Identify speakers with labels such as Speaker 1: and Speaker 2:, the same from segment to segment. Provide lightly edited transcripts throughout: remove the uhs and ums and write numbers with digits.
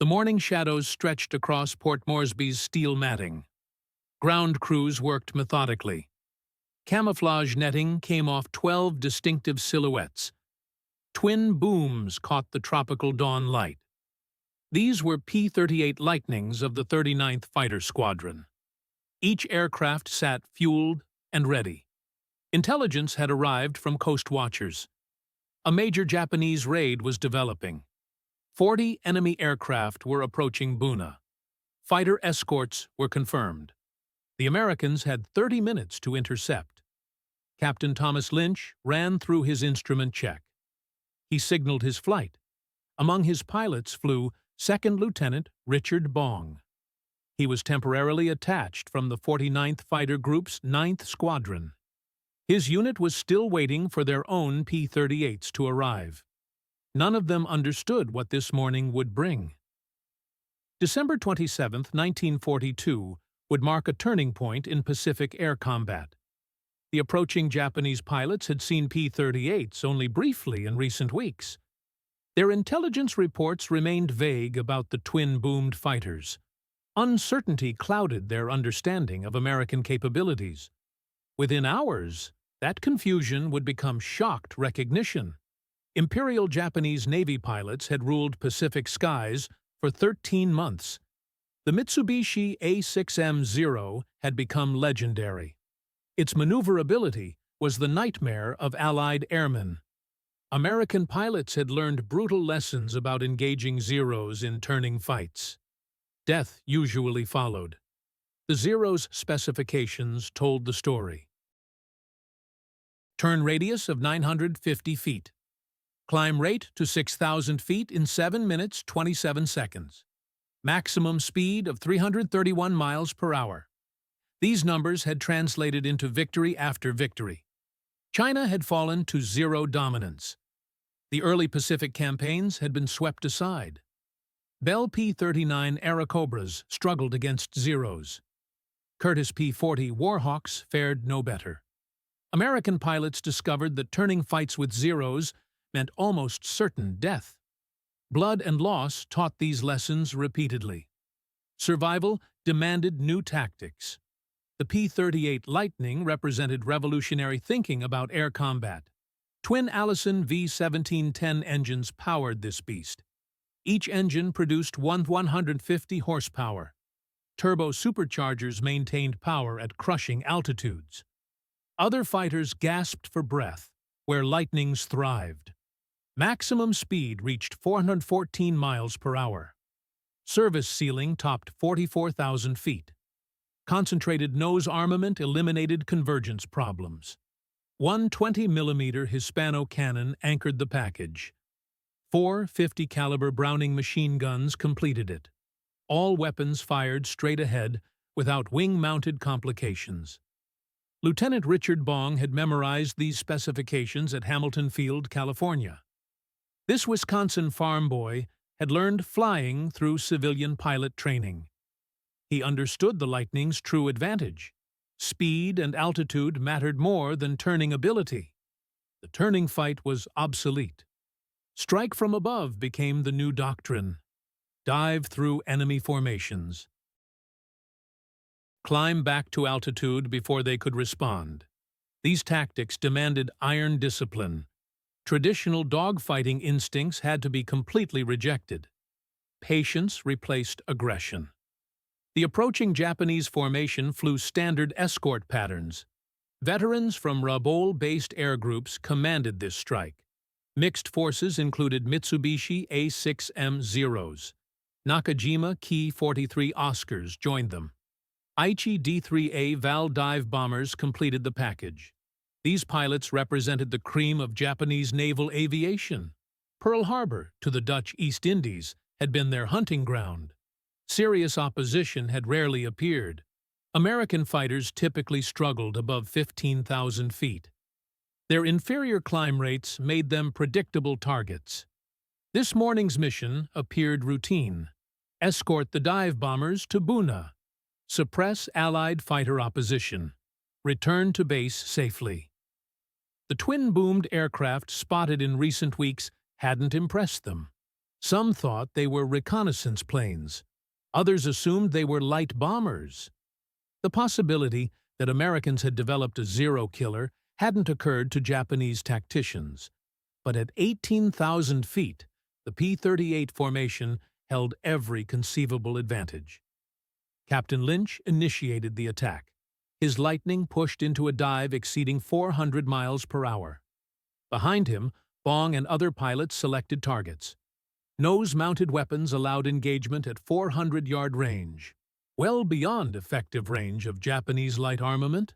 Speaker 1: The morning shadows stretched across Port Moresby's steel matting. Ground crews worked methodically. Camouflage netting came off 12 distinctive silhouettes. Twin booms caught the tropical dawn light. These were P-38 Lightnings of the 39th Fighter Squadron. Each aircraft sat fueled and ready. Intelligence had arrived from coast watchers. A major Japanese raid was developing. 40 enemy aircraft were approaching Buna. Fighter escorts were confirmed. The Americans had 30 minutes to intercept. Captain Thomas Lynch ran through his instrument check. He signaled his flight. Among his pilots flew Second Lieutenant Richard Bong. He was temporarily attached from the 49th Fighter Group's 9th Squadron. His unit was still waiting for their own P-38s to arrive. None of them understood what this morning would bring. December 27, 1942, would mark a turning point in Pacific air combat. The approaching Japanese pilots had seen P-38s only briefly in recent weeks. Their intelligence reports remained vague about the twin-boomed fighters. Uncertainty clouded their understanding of American capabilities. Within hours, that confusion would become shocked recognition. Imperial Japanese Navy pilots had ruled Pacific skies for 13 months. The Mitsubishi A6M-0 had become legendary. Its maneuverability was the nightmare of Allied airmen. American pilots had learned brutal lessons about engaging Zeros in turning fights. Death usually followed. The Zero's specifications told the story. Turn radius of 950 feet. Climb rate to 6,000 feet in 7 minutes 27 seconds. Maximum speed of 331 miles per hour. These numbers had translated into victory after victory. China had fallen to zero dominance. The early Pacific campaigns had been swept aside. Bell P-39 Airacobras struggled against Zeros. Curtiss P-40 Warhawks fared no better. American pilots discovered that turning fights with Zeros meant almost certain death. Blood and loss taught these lessons repeatedly. Survival demanded new tactics. The P-38 Lightning represented revolutionary thinking about air combat. Twin Allison V-1710 engines powered this beast. Each engine produced 150 horsepower. Turbo superchargers maintained power at crushing altitudes. Other fighters gasped for breath, where Lightnings thrived. Maximum speed reached 414 miles per hour. Service ceiling topped 44,000 feet. Concentrated nose armament eliminated convergence problems. One 20mm Hispano cannon anchored the package. 4 50-caliber Browning machine guns completed it. All weapons fired straight ahead without wing-mounted complications. Lieutenant Richard Bong had memorized these specifications at Hamilton Field, California. This Wisconsin farm boy had learned flying through civilian pilot training. He understood the Lightning's true advantage. Speed and altitude mattered more than turning ability. The turning fight was obsolete. Strike from above became the new doctrine. Dive through enemy formations. Climb back to altitude before they could respond. These tactics demanded iron discipline. Traditional dogfighting instincts had to be completely rejected. Patience replaced aggression. The approaching Japanese formation flew standard escort patterns. Veterans from Rabaul-based air groups commanded this strike. Mixed forces included Mitsubishi A6M-0s. Nakajima Ki-43 Oscars joined them. Aichi D-3A Val dive bombers completed the package. These pilots represented the cream of Japanese naval aviation. Pearl Harbor, to the Dutch East Indies, had been their hunting ground. Serious opposition had rarely appeared. American fighters typically struggled above 15,000 feet. Their inferior climb rates made them predictable targets. This morning's mission appeared routine. Escort the dive bombers to Buna. Suppress Allied fighter opposition. Return to base safely. The twin-boomed aircraft spotted in recent weeks hadn't impressed them. Some thought they were reconnaissance planes. Others assumed they were light bombers. The possibility that Americans had developed a Zero killer hadn't occurred to Japanese tacticians. But at 18,000 feet, the P-38 formation held every conceivable advantage. Captain Lynch initiated the attack. His Lightning pushed into a dive exceeding 400 miles per hour. Behind him, Bong and other pilots selected targets. Nose-mounted weapons allowed engagement at 400-yard range, well beyond effective range of Japanese light armament.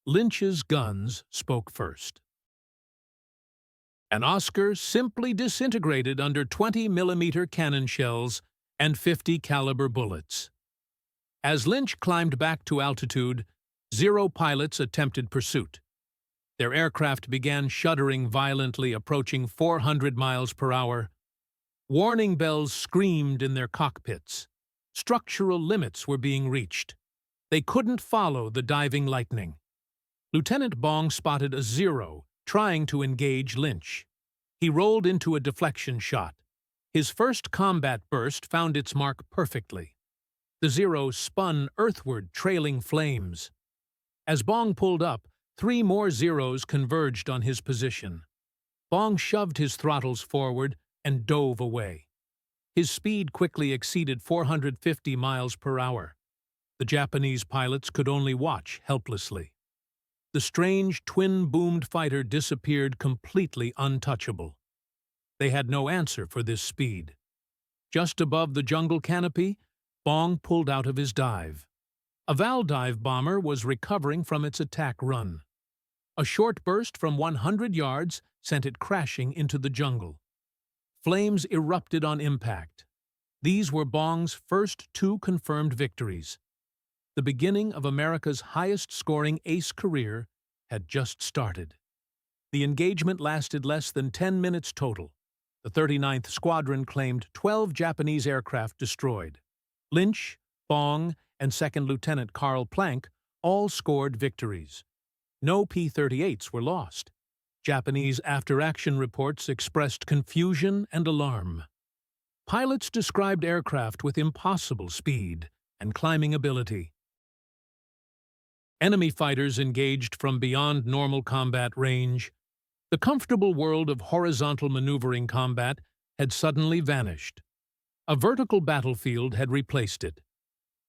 Speaker 1: Lynch's guns spoke first. An Oscar simply disintegrated under 20-millimeter cannon shells and 50-caliber bullets. As Lynch climbed back to altitude, Zero pilots attempted pursuit. Their aircraft began shuddering violently, approaching 400 miles per hour. Warning bells screamed in their cockpits. Structural limits were being reached. They couldn't follow the diving Lightning. Lieutenant Bong spotted a Zero trying to engage Lynch. He rolled into a deflection shot. His first combat burst found its mark perfectly. The Zero spun earthward, trailing flames. As Bong pulled up, 3 more Zeros converged on his position. Bong shoved his throttles forward and dove away. His speed quickly exceeded 450 miles per hour. The Japanese pilots could only watch helplessly. The strange twin-boomed fighter disappeared completely untouchable. They had no answer for this speed. Just above the jungle canopy, Bong pulled out of his dive. A Val dive bomber was recovering from its attack run. A short burst from 100 yards sent it crashing into the jungle. Flames erupted on impact. These were Bong's first 2 confirmed victories. The beginning of America's highest-scoring ace career had just started. The engagement lasted less than 10 minutes total. The 39th Squadron claimed 12 Japanese aircraft destroyed. Lynch, Bong, and 2nd Lieutenant Carl Planck all scored victories. No P-38s were lost. Japanese after-action reports expressed confusion and alarm. Pilots described aircraft with impossible speed and climbing ability. Enemy fighters engaged from beyond normal combat range. The comfortable world of horizontal maneuvering combat had suddenly vanished. A vertical battlefield had replaced it.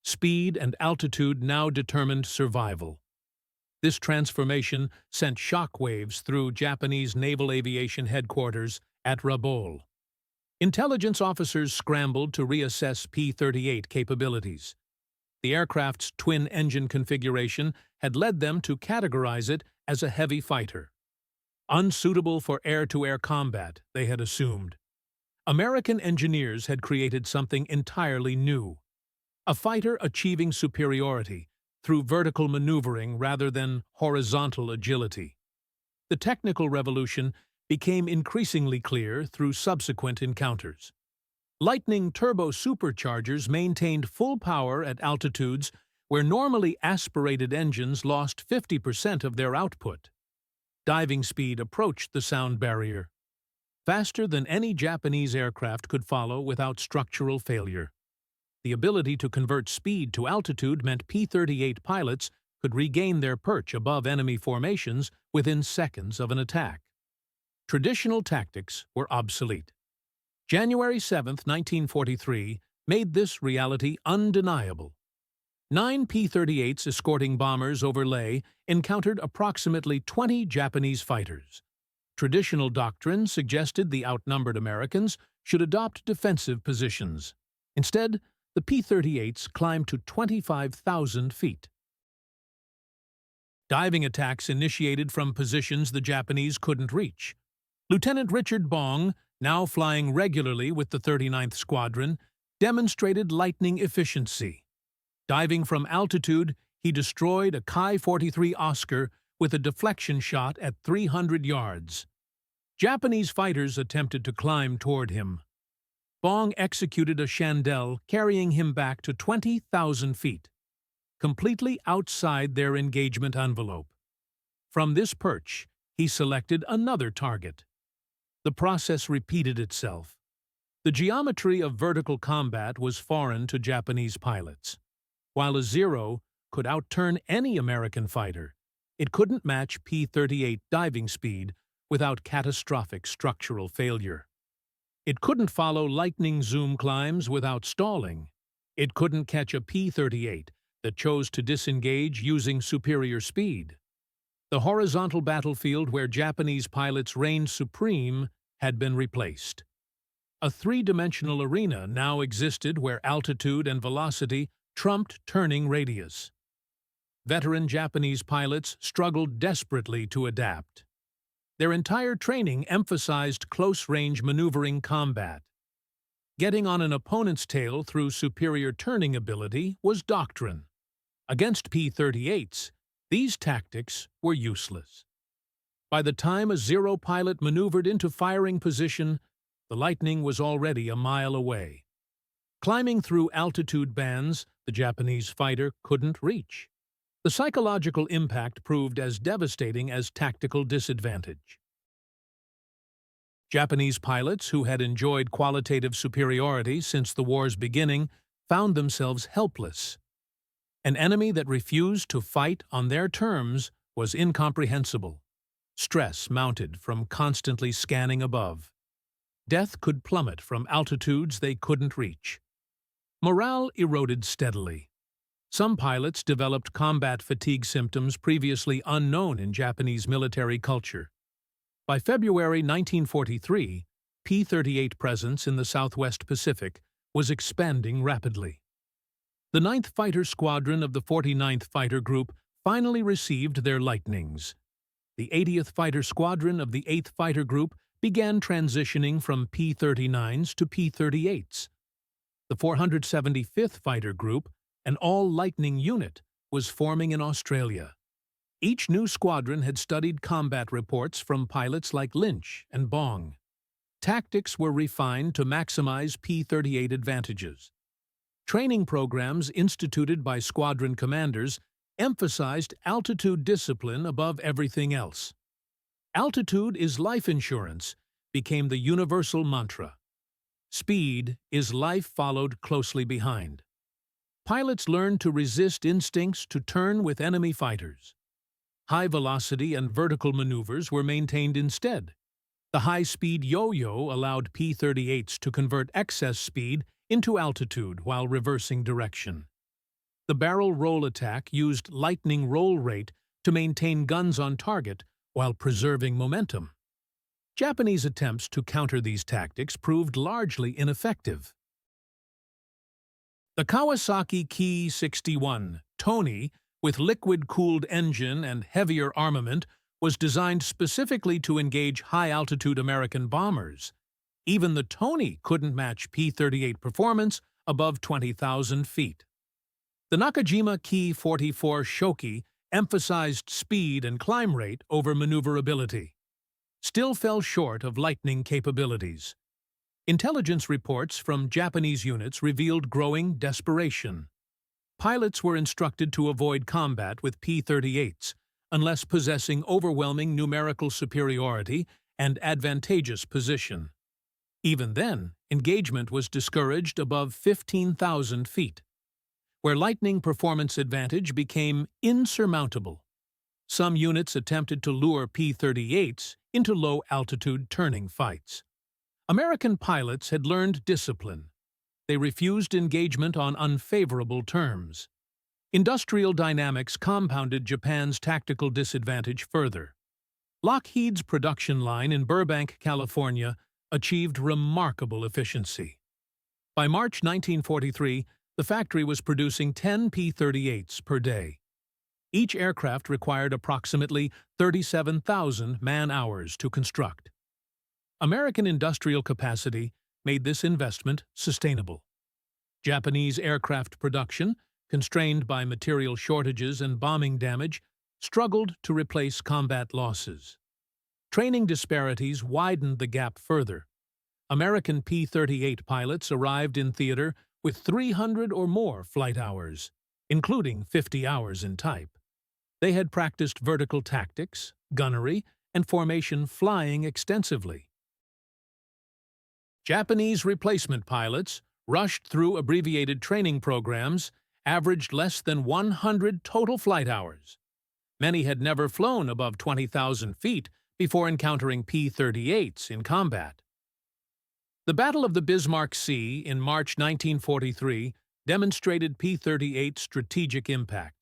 Speaker 1: Speed and altitude now determined survival. This transformation sent shockwaves through Japanese Naval Aviation Headquarters at Rabaul. Intelligence officers scrambled to reassess P-38 capabilities. The aircraft's twin-engine configuration had led them to categorize it as a heavy fighter. Unsuitable for air-to-air combat, they had assumed. American engineers had created something entirely new. A fighter achieving superiority through vertical maneuvering rather than horizontal agility. The technical revolution became increasingly clear through subsequent encounters. Lightning turbo superchargers maintained full power at altitudes where normally aspirated engines lost 50% of their output. Diving speed approached the sound barrier, faster than any Japanese aircraft could follow without structural failure. The ability to convert speed to altitude meant P-38 pilots could regain their perch above enemy formations within seconds of an attack. Traditional tactics were obsolete. January 7, 1943, made this reality undeniable. 9 P-38s escorting bombers over Leh encountered approximately 20 Japanese fighters. Traditional doctrine suggested the outnumbered Americans should adopt defensive positions. Instead, the P-38s climbed to 25,000 feet. Diving attacks initiated from positions the Japanese couldn't reach. Lieutenant Richard Bong, now flying regularly with the 39th Squadron, demonstrated lightning efficiency. Diving from altitude, he destroyed a Ki-43 Oscar with a deflection shot at 300 yards. Japanese fighters attempted to climb toward him. Bong executed a chandelle carrying him back to 20,000 feet, completely outside their engagement envelope. From this perch, he selected another target. The process repeated itself. The geometry of vertical combat was foreign to Japanese pilots. While a Zero could outturn any American fighter, it couldn't match P-38 diving speed without catastrophic structural failure. It couldn't follow lightning zoom climbs without stalling. It couldn't catch a P-38 that chose to disengage using superior speed. The horizontal battlefield where Japanese pilots reigned supreme had been replaced. A three-dimensional arena now existed where altitude and velocity trumped turning radius. Veteran Japanese pilots struggled desperately to adapt. Their entire training emphasized close-range maneuvering combat. Getting on an opponent's tail through superior turning ability was doctrine. Against P-38s, these tactics were useless. By the time a Zero pilot maneuvered into firing position, the lightning was already a mile away. Climbing through altitude bands the Japanese fighter couldn't reach. The psychological impact proved as devastating as tactical disadvantage. Japanese pilots who had enjoyed qualitative superiority since the war's beginning found themselves helpless. An enemy that refused to fight on their terms was incomprehensible. Stress mounted from constantly scanning above. Death could plummet from altitudes they couldn't reach. Morale eroded steadily. Some pilots developed combat fatigue symptoms previously unknown in Japanese military culture. By February 1943, P-38 presence in the Southwest Pacific was expanding rapidly. The 9th Fighter Squadron of the 49th Fighter Group finally received their Lightnings. The 80th Fighter Squadron of the 8th Fighter Group began transitioning from P-39s to P-38s. The 475th Fighter Group, an all-Lightning unit, was forming in Australia. Each new squadron had studied combat reports from pilots like Lynch and Bong. Tactics were refined to maximize P-38 advantages. Training programs instituted by squadron commanders emphasized altitude discipline above everything else. Altitude is life insurance became the universal mantra. Speed is life followed closely behind. Pilots learned to resist instincts to turn with enemy fighters. High velocity and vertical maneuvers were maintained instead. The high-speed yo-yo allowed P-38s to convert excess speed into altitude while reversing direction. The barrel roll attack used lightning roll rate to maintain guns on target while preserving momentum. Japanese attempts to counter these tactics proved largely ineffective. The Kawasaki Ki-61 Tony, with liquid-cooled engine and heavier armament, was designed specifically to engage high-altitude American bombers. Even the Tony couldn't match P-38 performance above 20,000 feet. The Nakajima Ki-44 Shoki emphasized speed and climb rate over maneuverability, still fell short of lightning capabilities. Intelligence reports from Japanese units revealed growing desperation. Pilots were instructed to avoid combat with P-38s unless possessing overwhelming numerical superiority and advantageous position. Even then, engagement was discouraged above 15,000 feet, where lightning performance advantage became insurmountable. Some units attempted to lure P-38s into low-altitude turning fights. American pilots had learned discipline. They refused engagement on unfavorable terms. Industrial dynamics compounded Japan's tactical disadvantage further. Lockheed's production line in Burbank, California, achieved remarkable efficiency. By March 1943, the factory was producing 10 P-38s per day. Each aircraft required approximately 37,000 man-hours to construct. American industrial capacity made this investment sustainable. Japanese aircraft production, constrained by material shortages and bombing damage, struggled to replace combat losses. Training disparities widened the gap further. American P-38 pilots arrived in theater with 300 or more flight hours, including 50 hours in type. They had practiced vertical tactics, gunnery, and formation flying extensively. Japanese replacement pilots, rushed through abbreviated training programs, averaged less than 100 total flight hours. Many had never flown above 20,000 feet before encountering P-38s in combat. The Battle of the Bismarck Sea in March 1943 demonstrated P-38's strategic impact.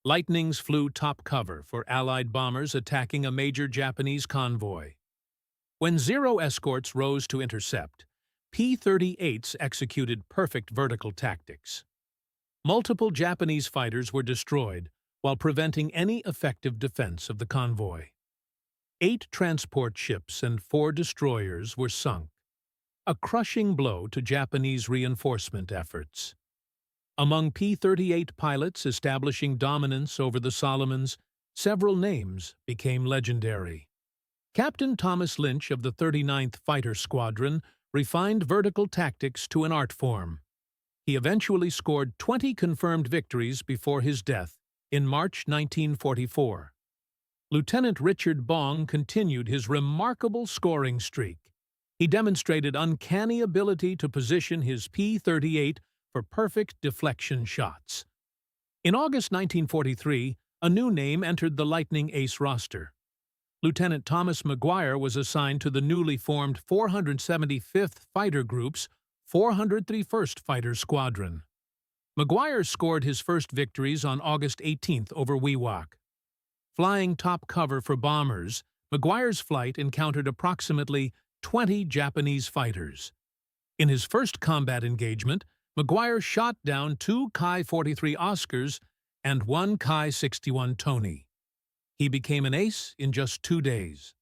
Speaker 1: Lightnings flew top cover for Allied bombers attacking a major Japanese convoy. When Zero escorts rose to intercept, P-38s executed perfect vertical tactics. Multiple Japanese fighters were destroyed while preventing any effective defense of the convoy. 8 transport ships and 4 destroyers were sunk, a crushing blow to Japanese reinforcement efforts. Among P-38 pilots establishing dominance over the Solomons, several names became legendary. Captain Thomas Lynch of the 39th Fighter Squadron refined vertical tactics to an art form. He eventually scored 20 confirmed victories before his death in March 1944. Lieutenant Richard Bong continued his remarkable scoring streak. He demonstrated uncanny ability to position his P-38 for perfect deflection shots. In August 1943, a new name entered the Lightning Ace roster. Lieutenant Thomas Maguire was assigned to the newly formed 475th Fighter Group's 431st Fighter Squadron. Maguire scored his first victories on August 18th over Wewak. Flying top cover for bombers, Maguire's flight encountered approximately 20 Japanese fighters. In his first combat engagement, Maguire shot down 2 Ki-43 Oscars and 1 Ki-61 Tony. He became an ace in just 2 days.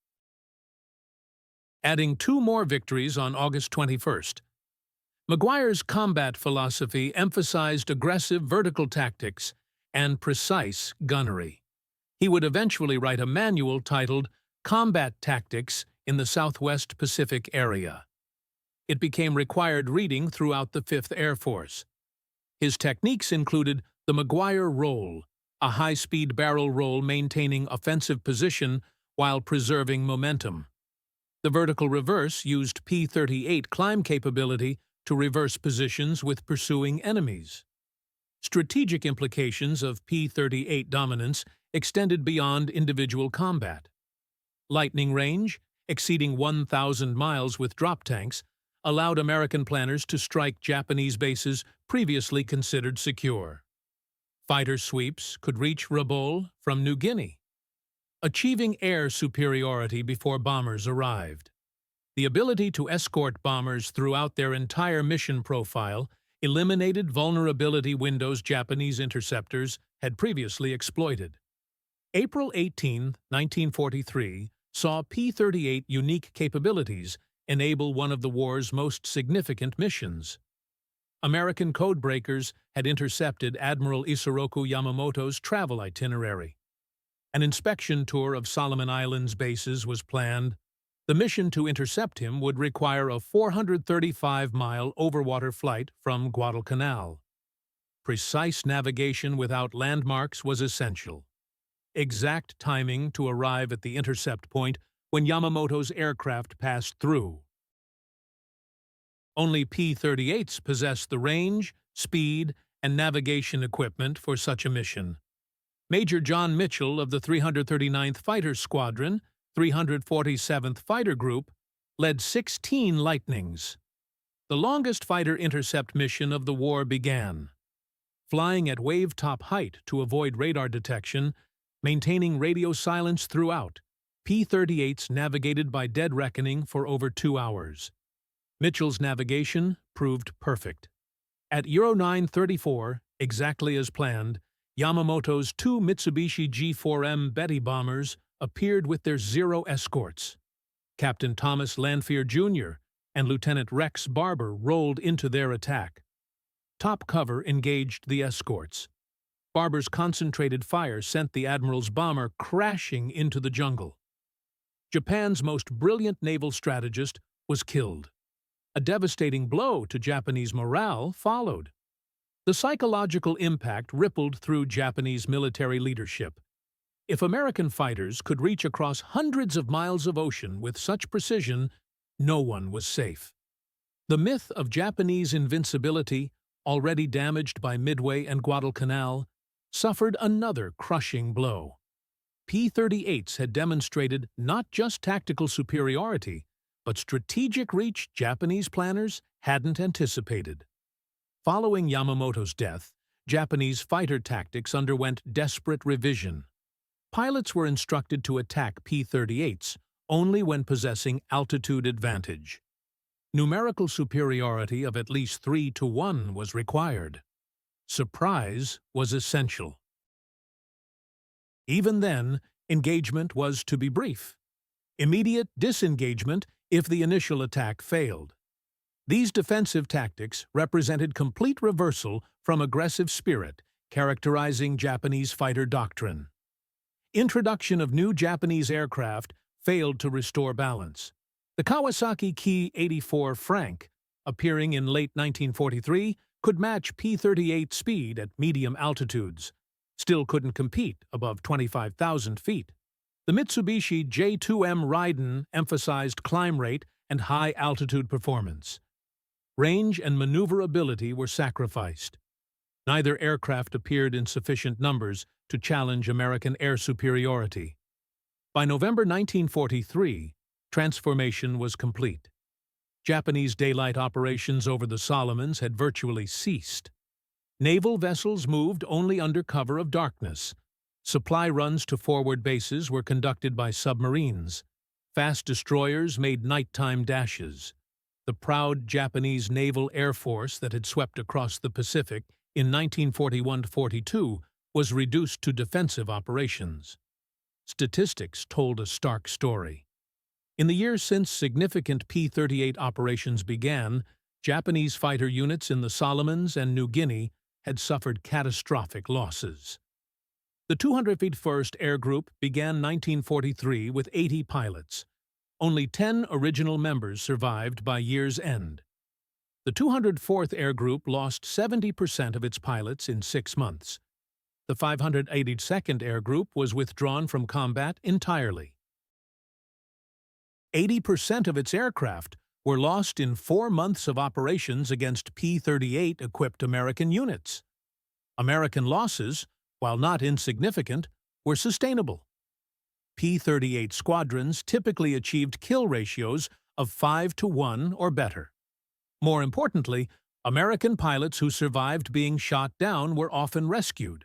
Speaker 1: Adding 2 more victories on August 21st. Maguire's combat philosophy emphasized aggressive vertical tactics and precise gunnery. He would eventually write a manual titled Combat Tactics in the Southwest Pacific Area. It became required reading throughout the 5th Air Force. His techniques included the Maguire roll, a high-speed barrel roll maintaining offensive position while preserving momentum. The vertical reverse used P-38 climb capability to reverse positions with pursuing enemies. Strategic implications of P-38 dominance extended beyond individual combat. Lightning range, exceeding 1,000 miles with drop tanks, allowed American planners to strike Japanese bases previously considered secure. Fighter sweeps could reach Rabaul from New Guinea, achieving air superiority before bombers arrived. The ability to escort bombers throughout their entire mission profile eliminated vulnerability windows Japanese interceptors had previously exploited. April 18, 1943, saw P-38 unique capabilities enable one of the war's most significant missions. American codebreakers had intercepted Admiral Isoroku Yamamoto's travel itinerary. An inspection tour of Solomon Islands bases was planned. The mission to intercept him would require a 435-mile overwater flight from Guadalcanal. Precise navigation without landmarks was essential. Exact timing to arrive at the intercept point when Yamamoto's aircraft passed through. Only P-38s possessed the range, speed, and navigation equipment for such a mission. Major John Mitchell of the 339th Fighter Squadron, 347th Fighter Group, led 16 Lightnings. The longest fighter intercept mission of the war began. Flying at wave-top height to avoid radar detection, maintaining radio silence throughout, P-38s navigated by dead reckoning for over 2 hours. Mitchell's navigation proved perfect. At Euro 9:34, exactly as planned, Yamamoto's 2 Mitsubishi G4M Betty bombers appeared with their Zero escorts. Captain Thomas Lanphier Jr. and Lieutenant Rex Barber rolled into their attack. Top cover engaged the escorts. Barber's concentrated fire sent the Admiral's bomber crashing into the jungle. Japan's most brilliant naval strategist was killed. A devastating blow to Japanese morale followed. The psychological impact rippled through Japanese military leadership. If American fighters could reach across hundreds of miles of ocean with such precision, no one was safe. The myth of Japanese invincibility, already damaged by Midway and Guadalcanal, suffered another crushing blow. P-38s had demonstrated not just tactical superiority, but strategic reach Japanese planners hadn't anticipated. Following Yamamoto's death, Japanese fighter tactics underwent desperate revision. Pilots were instructed to attack P-38s only when possessing altitude advantage. Numerical superiority of at least 3-to-1 was required. Surprise was essential. Even then, engagement was to be brief. Immediate disengagement if the initial attack failed. These defensive tactics represented complete reversal from aggressive spirit characterizing Japanese fighter doctrine. Introduction of new Japanese aircraft failed to restore balance. The Kawasaki Ki-84 Frank, appearing in late 1943, could match P-38 speed at medium altitudes, still couldn't compete above 25,000 feet. The Mitsubishi J2M Raiden emphasized climb rate and high-altitude performance. Range and maneuverability were sacrificed. Neither aircraft appeared in sufficient numbers to challenge American air superiority. By November 1943, transformation was complete. Japanese daylight operations over the Solomons had virtually ceased. Naval vessels moved only under cover of darkness. Supply runs to forward bases were conducted by submarines. Fast destroyers made nighttime dashes. The proud Japanese Naval Air Force that had swept across the Pacific in 1941-42 was reduced to defensive operations. Statistics told a stark story. In the years since significant P-38 operations began, Japanese fighter units in the Solomons and New Guinea had suffered catastrophic losses. The 251st Air Group began 1943 with 80 pilots. Only 10 original members survived by year's end. The 204th Air Group lost 70% of its pilots in 6 months. The 582nd Air Group was withdrawn from combat entirely. 80% of its aircraft were lost in 4 months of operations against P-38-equipped American units. American losses, while not insignificant, were sustainable. P-38 squadrons typically achieved kill ratios of 5-to-1 or better. More importantly, American pilots who survived being shot down were often rescued.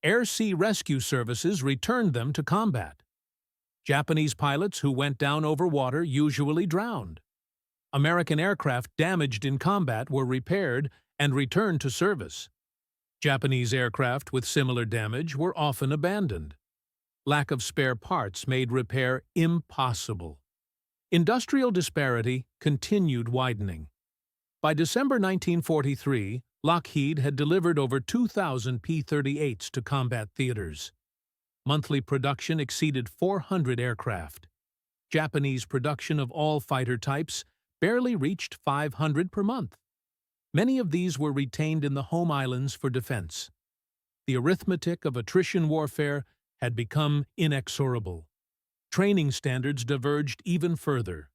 Speaker 1: Air-Sea Rescue Services returned them to combat. Japanese pilots who went down over water usually drowned. American aircraft damaged in combat were repaired and returned to service. Japanese aircraft with similar damage were often abandoned. Lack of spare parts made repair impossible. Industrial disparity continued widening. By December 1943, Lockheed had delivered over 2,000 P-38s to combat theaters. Monthly production exceeded 400 aircraft. Japanese production of all fighter types barely reached 500 per month. Many of these were retained in the home islands for defense. The arithmetic of attrition warfare had become inexorable. Training standards diverged even further.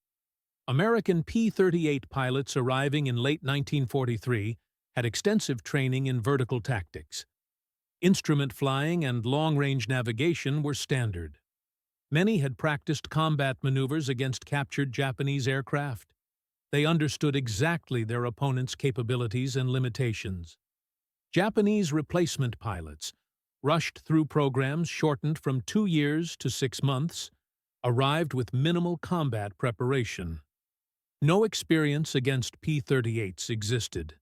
Speaker 1: American P-38 pilots arriving in late 1943 had extensive training in vertical tactics. Instrument flying and long-range navigation were standard. Many had practiced combat maneuvers against captured Japanese aircraft. They understood exactly their opponent's capabilities and limitations. Japanese replacement pilots, rushed through programs shortened from 2 years to 6 months, arrived with minimal combat preparation. No experience against P-38s existed.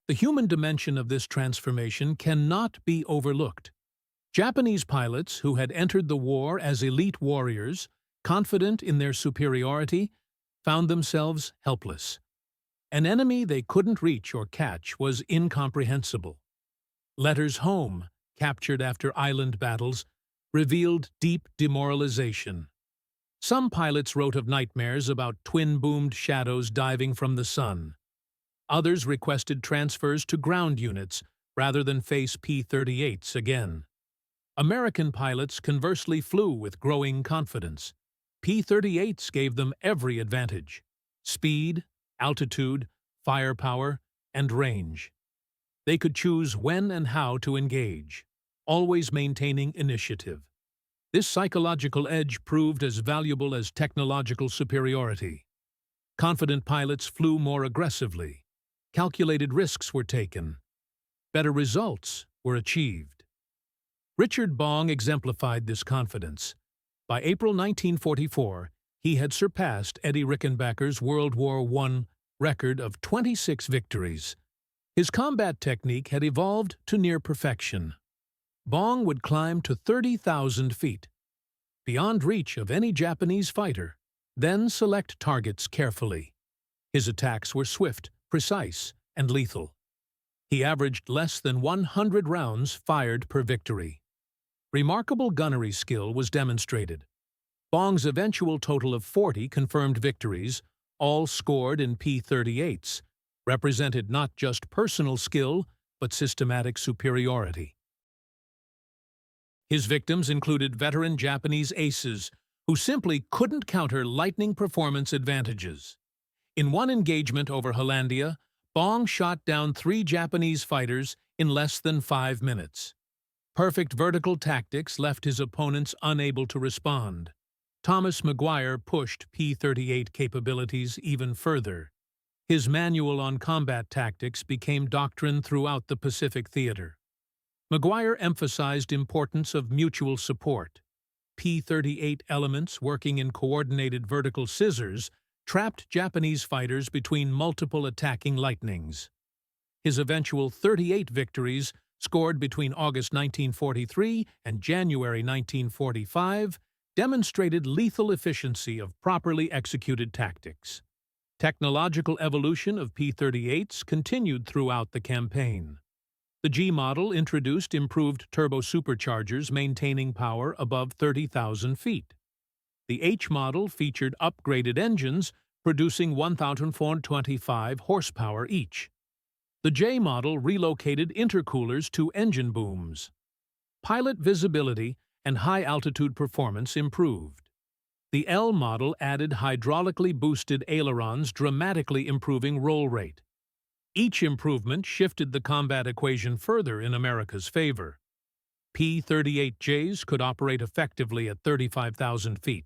Speaker 1: The human dimension of this transformation cannot be overlooked. Japanese pilots who had entered the war as elite warriors, confident in their superiority, found themselves helpless. An enemy they couldn't reach or catch was incomprehensible. Letters home, captured after island battles, revealed deep demoralization. Some pilots wrote of nightmares about twin-boomed shadows diving from the sun. Others requested transfers to ground units rather than face P-38s again. American pilots conversely flew with growing confidence. P-38s gave them every advantage. speed, altitude, firepower, and range. They could choose when and how to engage, always maintaining initiative. This psychological edge proved as valuable as technological superiority. Confident pilots flew more aggressively. Calculated risks were taken. Better results were achieved. Richard Bong exemplified this confidence. By April 1944, he had surpassed Eddie Rickenbacker's World War I record of 26 victories. His combat technique had evolved to near perfection. Bong would climb to 30,000 feet, beyond reach of any Japanese fighter, then select targets carefully. His attacks were swift, precise, and lethal. He averaged less than 100 rounds fired per victory. Remarkable gunnery skill was demonstrated. Bong's eventual total of 40 confirmed victories, all scored in P-38s, represented not just personal skill, but systematic superiority. His victims included veteran Japanese aces who simply couldn't counter lightning performance advantages. In one engagement over Hollandia, Bong shot down 3 Japanese fighters in less than 5 minutes. Perfect vertical tactics left his opponents unable to respond. Thomas Maguire pushed P-38 capabilities even further. His manual on combat tactics became doctrine throughout the Pacific theater. Maguire emphasized importance of mutual support. P-38 elements working in coordinated vertical scissors trapped Japanese fighters between multiple attacking lightnings. His eventual 38 victories, scored between August 1943 and January 1945, demonstrated lethal efficiency of properly executed tactics. Technological evolution of P-38s continued throughout the campaign. The G model introduced improved turbo-superchargers maintaining power above 30,000 feet. The H model featured upgraded engines producing 1,425 horsepower each. The J model relocated intercoolers to engine booms. Pilot visibility and high-altitude performance improved. The L model added hydraulically boosted ailerons, dramatically improving roll rate. Each improvement shifted the combat equation further in America's favor. P-38Js could operate effectively at 35,000 feet.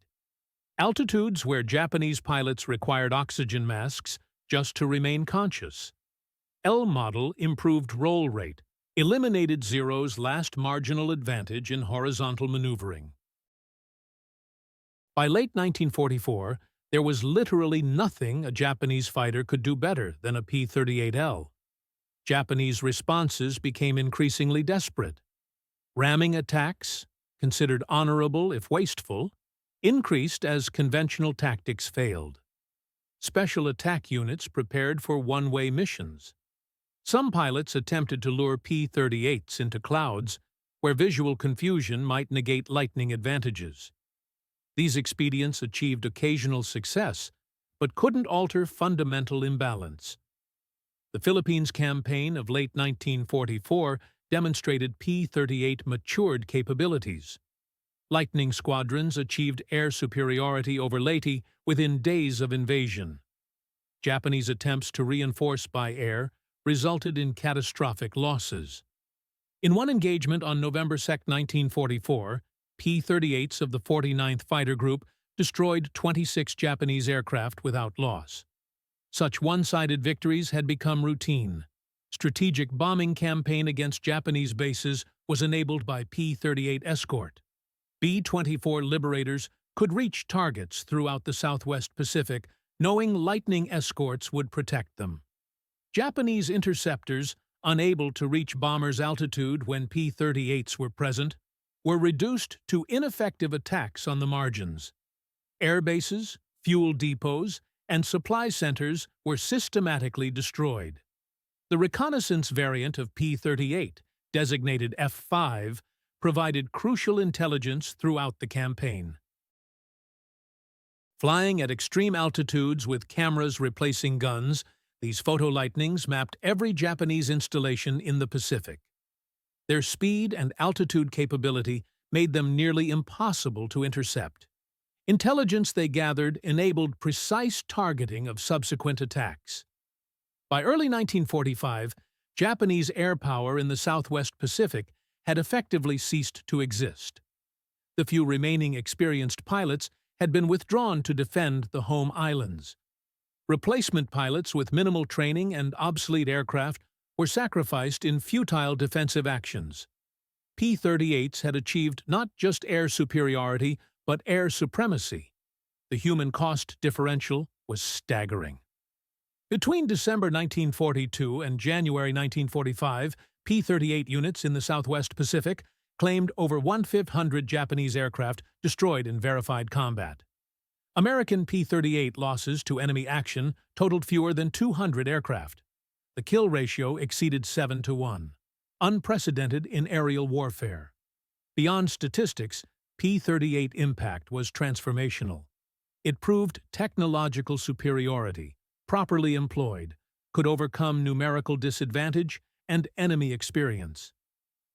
Speaker 1: Altitudes where Japanese pilots required oxygen masks just to remain conscious. L model improved roll rate, eliminated Zero's last marginal advantage in horizontal maneuvering. By late 1944, there was literally nothing a Japanese fighter could do better than a P-38L. Japanese responses became increasingly desperate. Ramming attacks, considered honorable if wasteful, increased as conventional tactics failed. Special attack units prepared for one-way missions. Some pilots attempted to lure P-38s into clouds, where visual confusion might negate lightning advantages. These expedients achieved occasional success, but couldn't alter fundamental imbalance. The Philippines campaign of late 1944 demonstrated P-38 matured capabilities. Lightning squadrons achieved air superiority over Leyte within days of invasion. Japanese attempts to reinforce by air resulted in catastrophic losses. In one engagement on November 2, 1944, P-38s of the 49th Fighter Group destroyed 26 Japanese aircraft without loss. Such one-sided victories had become routine. Strategic bombing campaign against Japanese bases was enabled by P-38 escort. B-24 Liberators could reach targets throughout the Southwest Pacific, knowing Lightning escorts would protect them. Japanese interceptors, unable to reach bombers' altitude when P-38s were present, were reduced to ineffective attacks on the margins. Air bases, fuel depots, and supply centers were systematically destroyed. The reconnaissance variant of P-38, designated F-5, provided crucial intelligence throughout the campaign. Flying at extreme altitudes with cameras replacing guns, these photo-lightnings mapped every Japanese installation in the Pacific. Their speed and altitude capability made them nearly impossible to intercept. Intelligence they gathered enabled precise targeting of subsequent attacks. By early 1945, Japanese air power in the Southwest Pacific had effectively ceased to exist. The few remaining experienced pilots had been withdrawn to defend the home islands. Replacement pilots with minimal training and obsolete aircraft were sacrificed in futile defensive actions. P-38s had achieved not just air superiority, but air supremacy. The human cost differential was staggering. Between December 1942 and January 1945, P-38 units in the Southwest Pacific claimed over 1,500 Japanese aircraft destroyed in verified combat. American P-38 losses to enemy action totaled fewer than 200 aircraft. The kill ratio exceeded 7-1, unprecedented in aerial warfare. Beyond statistics, P-38 impact was transformational. It proved technological superiority, properly employed, could overcome numerical disadvantage and enemy experience.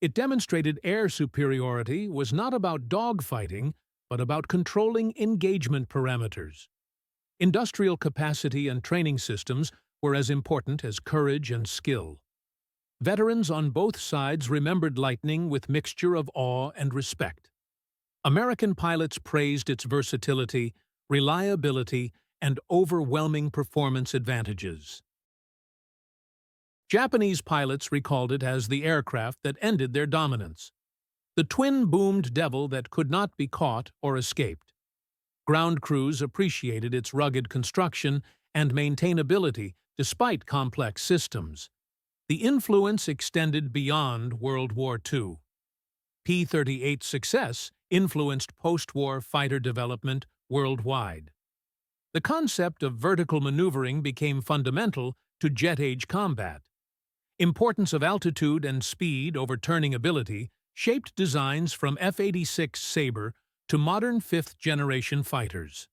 Speaker 1: It demonstrated air superiority was not about dogfighting, but about controlling engagement parameters. Industrial capacity and training systems were as important as courage and skill. Veterans on both sides remembered Lightning with mixture of awe and respect. American pilots praised its versatility, reliability, and overwhelming performance advantages. Japanese pilots recalled it as the aircraft that ended their dominance. The twin-boomed devil that could not be caught or escaped. Ground crews appreciated its rugged construction and maintainability despite complex systems. The influence extended beyond World War II. P-38's success influenced post-war fighter development worldwide. The concept of vertical maneuvering became fundamental to jet-age combat. Importance of altitude and speed over turning ability shaped designs from F-86 Sabre to modern fifth-generation fighters.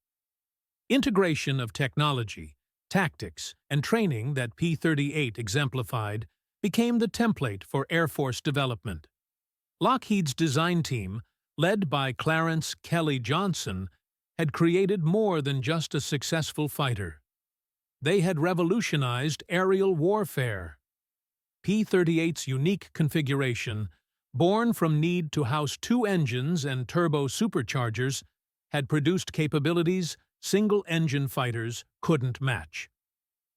Speaker 1: Integration of technology, tactics, and training that P-38 exemplified became the template for Air Force development. Lockheed's design team, led by Clarence Kelly Johnson, had created more than just a successful fighter. They had revolutionized aerial warfare. P-38's unique configuration, born from need to house two engines and turbo superchargers, had produced capabilities single-engine fighters couldn't match.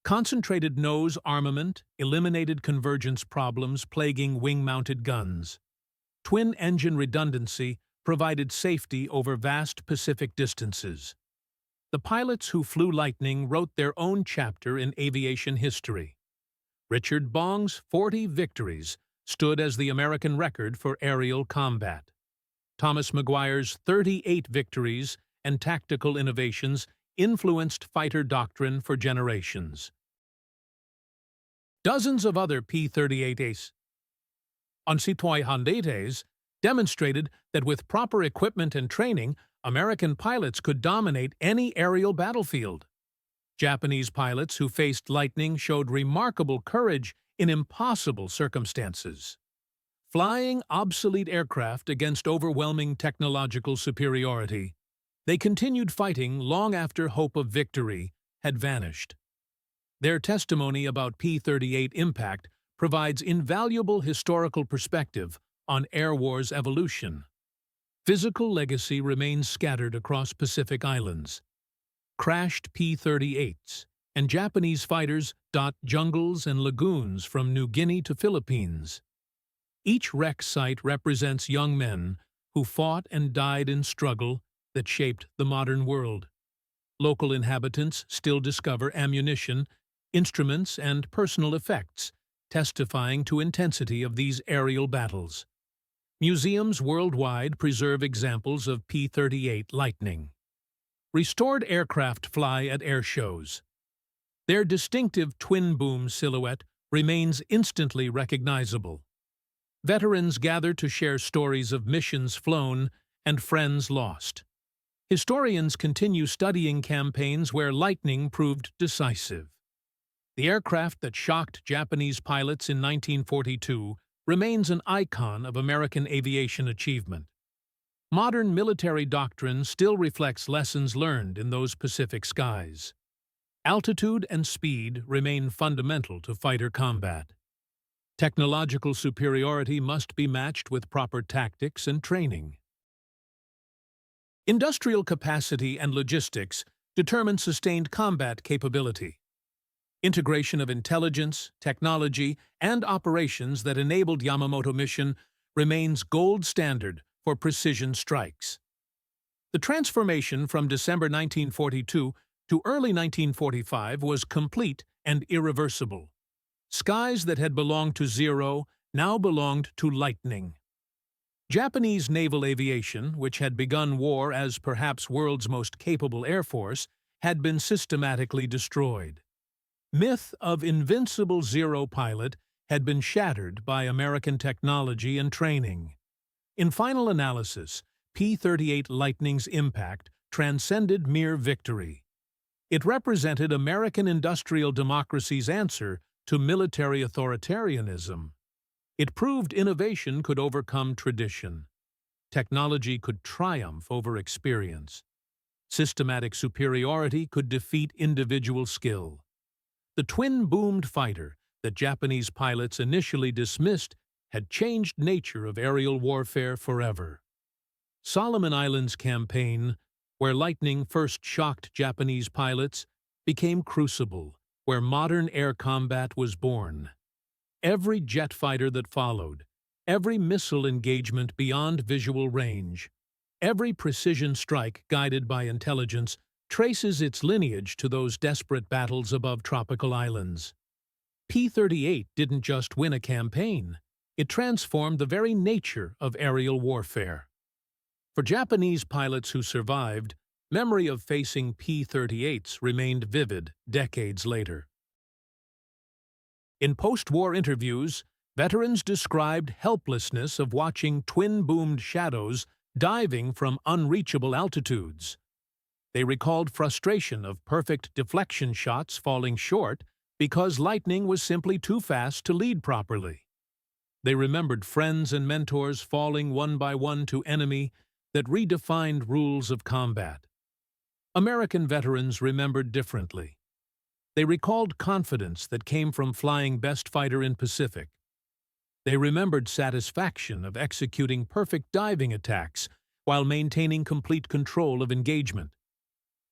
Speaker 1: Concentrated nose armament eliminated convergence problems plaguing wing-mounted guns. Twin-engine redundancy provided safety over vast Pacific distances. The pilots who flew Lightning wrote their own chapter in aviation history. Richard Bong's 40 victories stood as the American record for aerial combat. Thomas Maguire's 38 victories and tactical innovations influenced fighter doctrine for generations. Dozens of other P-38s on citoyennetés demonstrated that with proper equipment and training, American pilots could dominate any aerial battlefield. Japanese pilots who faced Lightning showed remarkable courage in impossible circumstances. Flying obsolete aircraft against overwhelming technological superiority, they continued fighting long after hope of victory had vanished. Their testimony about P-38 impact provides invaluable historical perspective on air war's evolution. Physical legacy remains scattered across Pacific islands. Crashed P-38s and Japanese fighters dot jungles and lagoons from New Guinea to Philippines. Each wreck site represents young men who fought and died in struggle that shaped the modern world. Local inhabitants still discover ammunition, instruments, and personal effects, testifying to intensity of these aerial battles. Museums worldwide preserve examples of P-38 Lightning. Restored aircraft fly at air shows. Their distinctive twin-boom silhouette remains instantly recognizable. Veterans gather to share stories of missions flown and friends lost. Historians continue studying campaigns where Lightning proved decisive. The aircraft that shocked Japanese pilots in 1942 remains an icon of American aviation achievement. Modern military doctrine still reflects lessons learned in those Pacific skies. Altitude and speed remain fundamental to fighter combat. Technological superiority must be matched with proper tactics and training. Industrial capacity and logistics determine sustained combat capability. Integration of intelligence, technology, and operations that enabled Yamamoto mission remains gold standard for precision strikes. The transformation from December 1942 to early 1945 was complete and irreversible. Skies that had belonged to Zero now belonged to Lightning. Japanese naval aviation, which had begun war as perhaps world's most capable air force, had been systematically destroyed. Myth of invincible Zero pilot had been shattered by American technology and training. In final analysis, P-38 Lightning's impact transcended mere victory. It represented American industrial democracy's answer to military authoritarianism. It proved innovation could overcome tradition. Technology could triumph over experience. Systematic superiority could defeat individual skill. The twin-boomed fighter that Japanese pilots initially dismissed had changed nature of aerial warfare forever. Solomon Islands campaign, where Lightning first shocked Japanese pilots, became crucible, where modern air combat was born. Every jet fighter that followed, every missile engagement beyond visual range, every precision strike guided by intelligence traces its lineage to those desperate battles above tropical islands. P-38 didn't just win a campaign, it transformed the very nature of aerial warfare. For Japanese pilots who survived, memory of facing P-38s remained vivid decades later. In post-war interviews, veterans described helplessness of watching twin-boomed shadows diving from unreachable altitudes. They recalled frustration of perfect deflection shots falling short because Lightning was simply too fast to lead properly. They remembered friends and mentors falling one by one to enemy that redefined rules of combat. American veterans remembered differently. They recalled confidence that came from flying best fighter in Pacific. They remembered satisfaction of executing perfect diving attacks while maintaining complete control of engagement.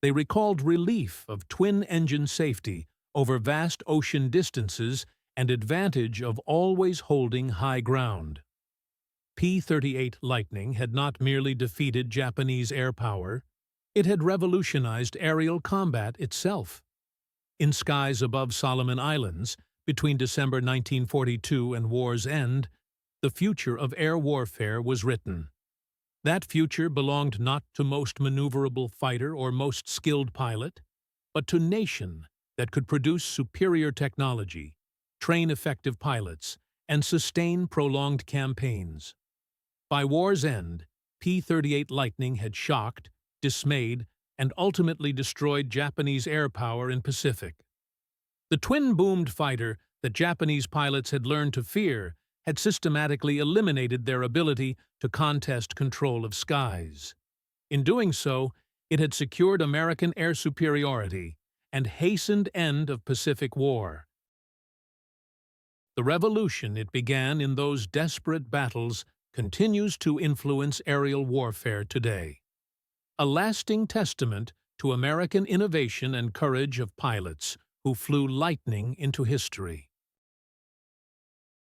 Speaker 1: They recalled relief of twin-engine safety over vast ocean distances and advantage of always holding high ground. P-38 Lightning had not merely defeated Japanese air power, it had revolutionized aerial combat itself. In skies above Solomon Islands, between December 1942 and war's end, the future of air warfare was written. That future belonged not to most maneuverable fighter or most skilled pilot, but to nation that could produce superior technology, train effective pilots, and sustain prolonged campaigns. By war's end, P-38 Lightning had shocked, dismayed, and ultimately destroyed Japanese air power in Pacific. The twin-boomed fighter that Japanese pilots had learned to fear had systematically eliminated their ability to contest control of skies. In doing so, it had secured American air superiority and hastened end of Pacific War. The revolution it began in those desperate battles continues to influence aerial warfare today. A lasting testament to American innovation and courage of pilots who flew Lightning into history.